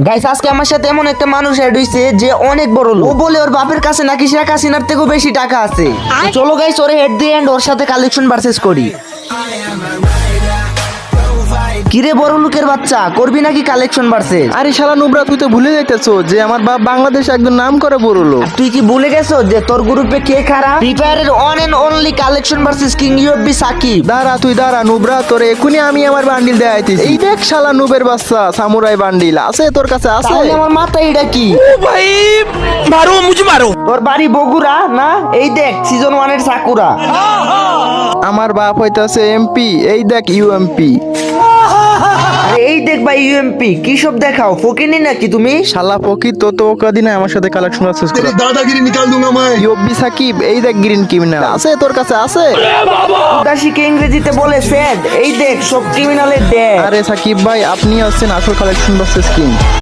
Guys আজকে আমার সাথে এমন একটা মানুষ অ্যাড হইছে যে অনেক বড় লোক। ও বলে ওর বাপের কাছে নাকি শেখ হাসিনার থেকেও বেশি টাকা আছে। তো চলো গাইস ওরে হেড দিয়ে এন্ড ওর সাথে কালেকশন ভার্সেস করি। কিরে বড় লোকের বাচ্চা, করবি নাকি কালেকশন ভার্সেস? আরে শালা নুবরা, তুই তো ভুলে যাইতেছো যে আমার বাপ বাংলাদেশে একদম নাম করে বড় লোক। তুই কি ভুলে গেছো যে তোর গ্রুপে কে খারাপ? ফ্রি ফায়ারের one and only collection versus king UFB Sakib. দাঁড়া তুই দাঁড়া নুবরা, তোর এখনই আমি আমার বান্ডিল দেখাইতেছি। এই দেখ শালা নুবের বাচ্চা, সামুরাই বান্ডিল আছে তোর কাছে? আছে। তাহলে আমার মাথা এটা কি? भाई मारो मुझे मारो। তোর বাড়ি বগুড়া না? এই দেখ সিজন 1 এর সাকুরা। আমার বাপ হইতাছে এমপি, এই দেখ ইউএমপি। আরে এই দেখ ভাই ইউএমপি। কি সব দেখাও, ফকিনি নাকি তুমি? শালা ফকির তো ওকা দিনে আমার সাথে কালেকশন ভার্সেস করে। दादागिरी निकाल दूंगा मैं। ইউএফবি সাকিব, এই দেখ গ্রিন ক্রিমিনাল আছে তোর কাছে? আছে। উদাসীকে ইংরেজিতে বলে স্যাড। এই দেখ সব ক্রিমিনালের দেখ। আরে সাকিব ভাই, আপনি হচ্ছেন আসল কালেকশন ভার্সেস কিং।